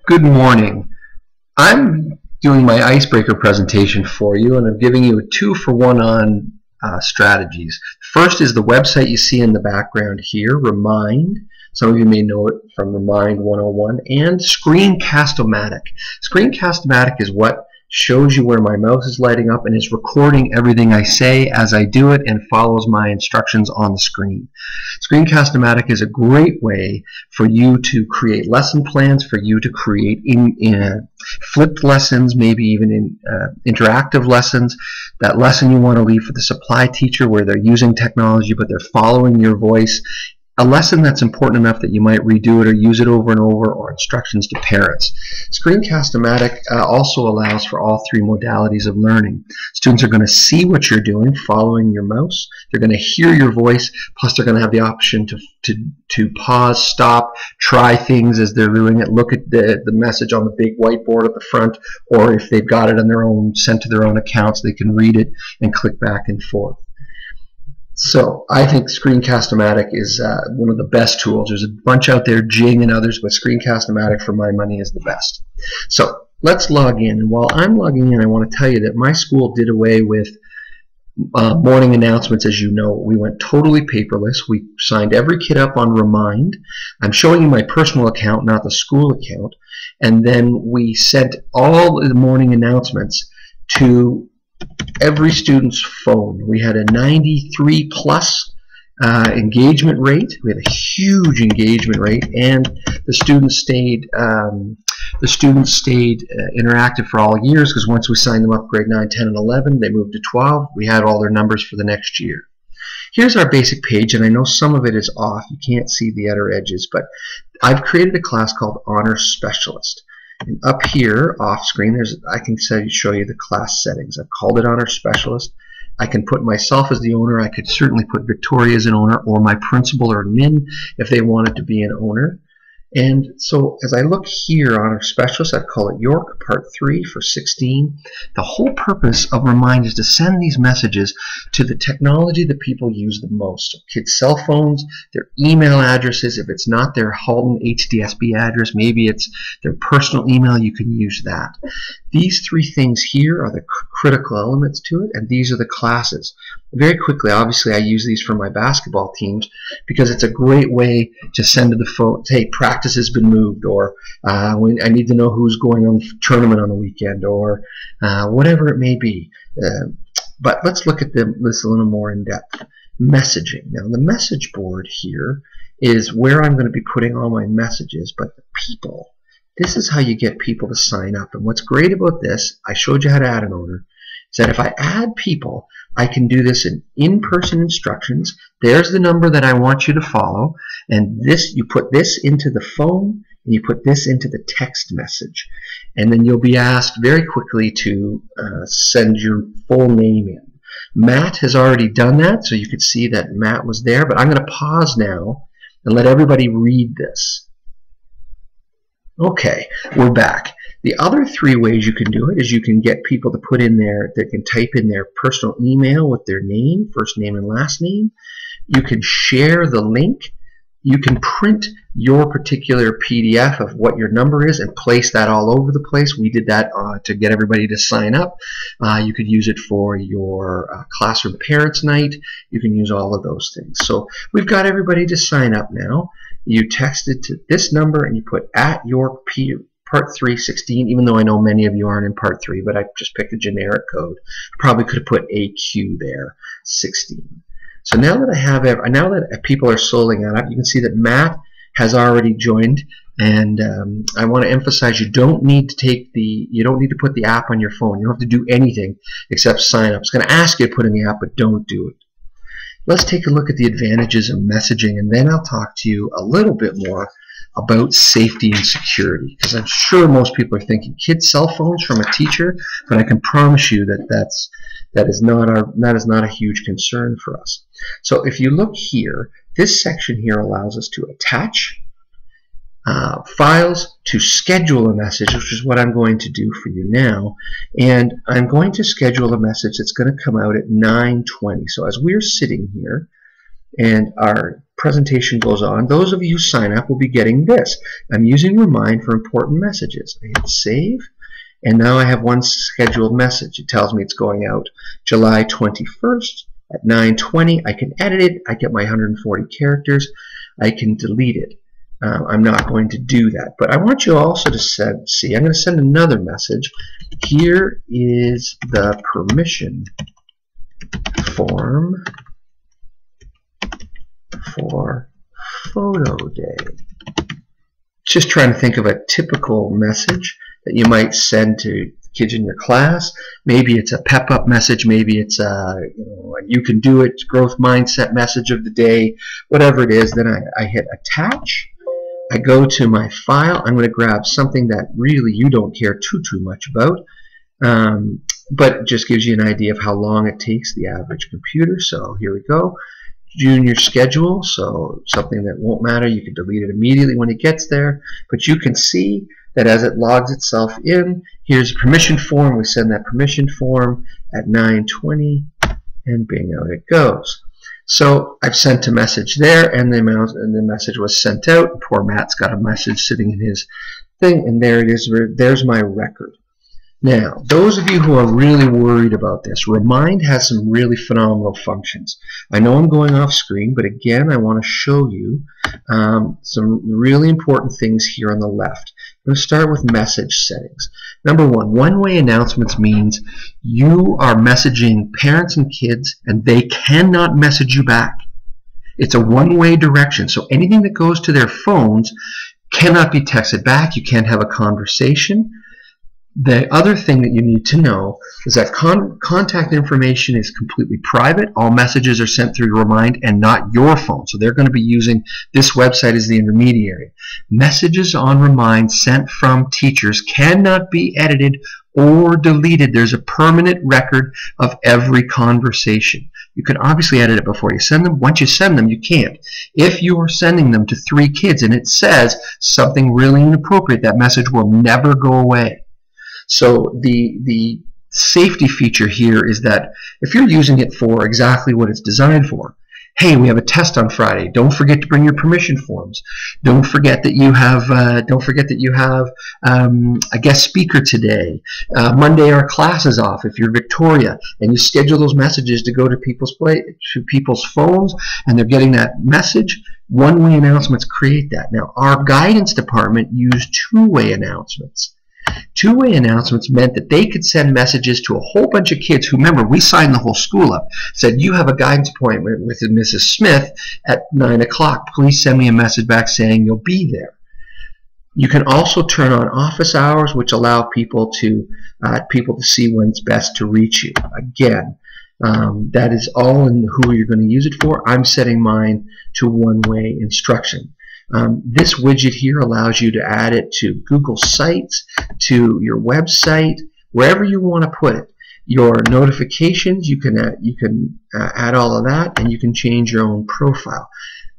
Good morning. I'm doing my Icebreaker presentation for you, and I'm giving you a 2-for-1 on strategies. First is the website you see in the background here, Remind. Some of you may know it from Remind 101, and Screencast-O-Matic. Screencast-O-Matic is what shows you where my mouse is lighting up and is recording everything I say as I do it and follows my instructions on the screen. Screencast-O-Matic is a great way for you to create lesson plans, for you to create flipped lessons, maybe even in interactive lessons. That lesson you want to leave for the supply teacher where they're using technology but they're following your voice. A lesson that's important enough that you might redo it or use it over and over, or instructions to parents. Screencast-O-Matic also allows for all three modalities of learning. Students are going to see what you're doing, following your mouse. They're going to hear your voice, plus they're going to have the option to pause, stop, try things as they're doing it, look at the message on the big whiteboard at the front, or if they've got it on their own, sent to their own accounts, they can read it and click back and forth. So I think Screencast-O-Matic is one of the best tools. There's a bunch out there, Jing and others, but Screencast-O-Matic for my money is the best. So let's log in. And while I'm logging in, I want to tell you that my school did away with morning announcements. As you know, we went totally paperless. We signed every kid up on Remind. I'm showing you my personal account, not the school account. And then we sent all the morning announcements to every student's phone. We had a 93 plus engagement rate. We had a huge engagement rate, and the students stayed interactive for all years, because once we signed them up grade 9, 10, and 11, they moved to 12. We had all their numbers for the next year. Here's our basic page, and I know some of it is off. You can't see the outer edges, but I've created a class called Honor Specialist. And up here, off screen, I can show you the class settings. I've called it Honor Specialist. I can put myself as the owner. I could certainly put Victoria as an owner, or my principal or admin if they wanted to be an owner. And so as I look here, Honor Specialist, I call it York, Part 3 for 16. The whole purpose of Remind is to send these messages to the technology that people use the most. So kids' cell phones, their email addresses. If it's not their Halton HDSB address, maybe it's their personal email, you can use that. These three things here are the critical elements to it, and these are the classes. Very quickly, obviously, I use these for my basketball teams because it's a great way to send to the phone, hey, practice has been moved, or when I need to know who's going on the tournament on the weekend, or whatever it may be. But let's look at this a little more in depth. Messaging. Now, the message board here is where I'm going to be putting all my messages, but the people, this is how you get people to sign up. And what's great about this, I showed you how to add an owner, is that if I add people, I can do this in-person instructions. There's the number that I want you to follow, and this, you put this into the phone, and you put this into the text message, and then you'll be asked very quickly to send your full name in. Matt has already done that, so you could see that Matt was there, but I'm going to pause now and let everybody read this. Okay, we're back. The other three ways you can do it is you can get people to put in they can type in their personal email with their name, first name and last name. You can share the link. You can print your particular PDF of what your number is and place that all over the place. We did that to get everybody to sign up. You could use it for your classroom parents' night. You can use all of those things. So we've got everybody to sign up now. You text it to this number and you put @York Part 3, 16, even though I know many of you aren't in Part 3, but I just picked a generic code. I probably could have put AQ there, 16. So now that now that people are slowly on up, you can see that Matt has already joined, and I want to emphasize you don't need to put the app on your phone. You don't have to do anything except sign up. It's going to ask you to put in the app, but don't do it. Let's take a look at the advantages of messaging, and then I'll talk to you a little bit more about safety and security, because I'm sure most people are thinking kids' cell phones from a teacher, but I can promise you that is not a huge concern for us. So if you look here, this section here allows us to attach files, to schedule a message, which is what I'm going to do for you now, and I'm going to schedule a message that's going to come out at 9:20. So as we're sitting here and our presentation goes on, those of you who sign up will be getting this. I'm using Remind for important messages. I hit save, and now I have one scheduled message. It tells me it's going out July 21st at 9:20. I can edit it. I get my 140 characters. I can delete it. I'm not going to do that, but I want you also to see, I'm going to send another message. Here is the permission form for photo day. Just trying to think of a typical message that you might send to kids in your class. Maybe it's a pep up message, maybe it's a you can do it growth mindset message of the day, whatever it is. Then I hit attach. I go to my file. I'm going to grab something that really you don't care too much about, but it just gives you an idea of how long it takes the average computer. So here we go. Junior schedule, so something that won't matter. You can delete it immediately when it gets there, but you can see that as it logs itself in, here's a permission form. We send that permission form at 9:20, and bing, out it goes. So I've sent a message there, and the message was sent out. Poor Matt's got a message sitting in his thing, and there it is. There's my record. Now, those of you who are really worried about this, Remind has some really phenomenal functions. I know I'm going off screen, but again, I want to show you some really important things here on the left. I'm going to start with message settings. Number one-way announcements means you are messaging parents and kids, and they cannot message you back. It's a one-way direction, so anything that goes to their phones cannot be texted back. You can't have a conversation. The other thing that you need to know is that contact information is completely private. All messages are sent through Remind and not your phone. So they're going to be using this website as the intermediary. Messages on Remind sent from teachers cannot be edited or deleted. There's a permanent record of every conversation. You can obviously edit it before you send them. Once you send them, you can't. If you are sending them to 3 kids and it says something really inappropriate, that message will never go away. So the safety feature here is that if you're using it for exactly what it's designed for, hey, we have a test on Friday. Don't forget to bring your permission forms. Don't forget that you have a guest speaker today. Monday our class is off. If you're Victoria and you schedule those messages to go to people's phones and they're getting that message, one-way announcements create that. Now our guidance department used two-way announcements. Two-way announcements meant that they could send messages to a whole bunch of kids who, remember, we signed the whole school up, said, you have a guidance appointment with Mrs. Smith at 9 o'clock. Please send me a message back saying you'll be there. You can also turn on office hours, which allow people to see when it's best to reach you. Again, that is all in who you're going to use it for. I'm setting mine to one-way instruction. This widget here allows you to add it to Google Sites, to your website, wherever you want to put it. Your notifications, you can add all of that, and you can change your own profile.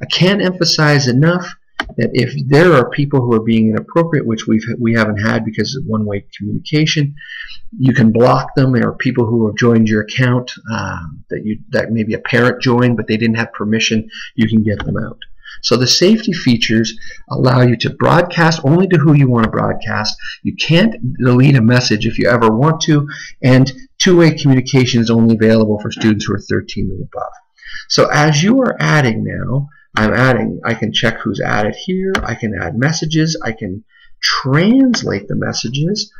I can't emphasize enough that if there are people who are being inappropriate, which we haven't had because of one-way communication, you can block them. There are people who have joined your account that maybe a parent joined, but they didn't have permission. You can get them out. So the safety features allow you to broadcast only to who you want to broadcast. You can't delete a message if you ever want to, and two-way communication is only available for students who are 13 and above. So as you are adding now, I can check who's added here. I can add messages. I can translate the messages.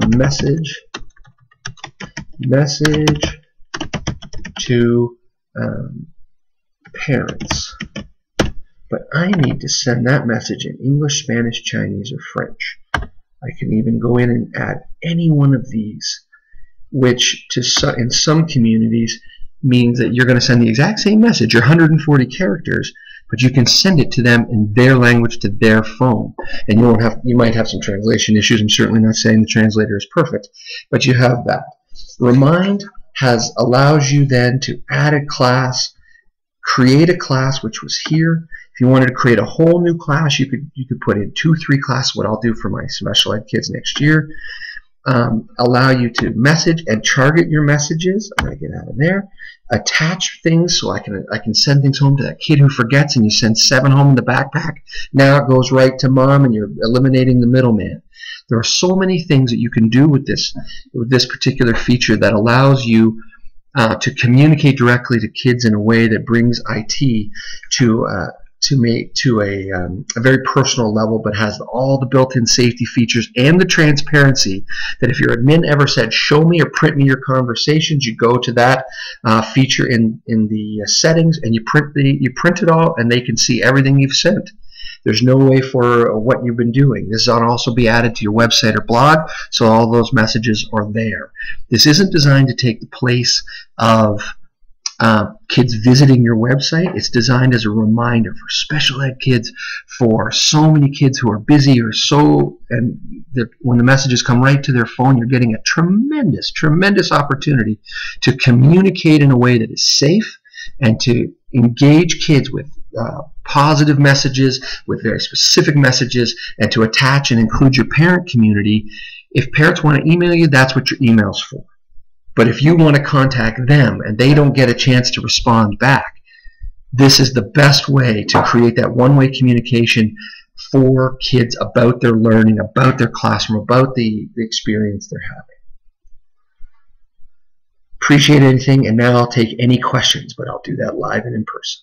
Message to parents. But I need to send that message in English, Spanish, Chinese, or French. I can even go in and add any one of these, which in some communities means that you're going to send the exact same message, your 140 characters, but you can send it to them in their language to their phone. And you might have some translation issues. I'm certainly not saying the translator is perfect, but you have that. Remind allows you then to add a class, create a class, which was here. If you wanted to create a whole new class, you could put in 2, 3 classes, what I'll do for my special ed kids next year. allow you to message and target your messages. I'm going to get out of there. Attach things, so I can send things home to that kid who forgets, and you send 7 home in the backpack. Now it goes right to mom, and you're eliminating the middleman. There are so many things that you can do with this particular feature that allows you to communicate directly to kids in a way that brings IT to a very personal level, but has all the built-in safety features and the transparency that if your admin ever said, show me or print me your conversations, you go to that feature in the settings, and you print it all, and they can see everything you've sent. There's no way for what you've been doing. This ought to also be added to your website or blog, so all those messages are there. This isn't designed to take the place of kids visiting your website. It's designed as a reminder for special ed kids, for so many kids who are busy and when the messages come right to their phone, you're getting a tremendous opportunity to communicate in a way that is safe and to engage kids with positive messages, with very specific messages, and to attach and include your parent community. If parents want to email you, that's what your email's for. But if you want to contact them and they don't get a chance to respond back, this is the best way to create that one-way communication for kids about their learning, about their classroom, about the experience they're having. Appreciate anything, and now I'll take any questions, but I'll do that live and in person.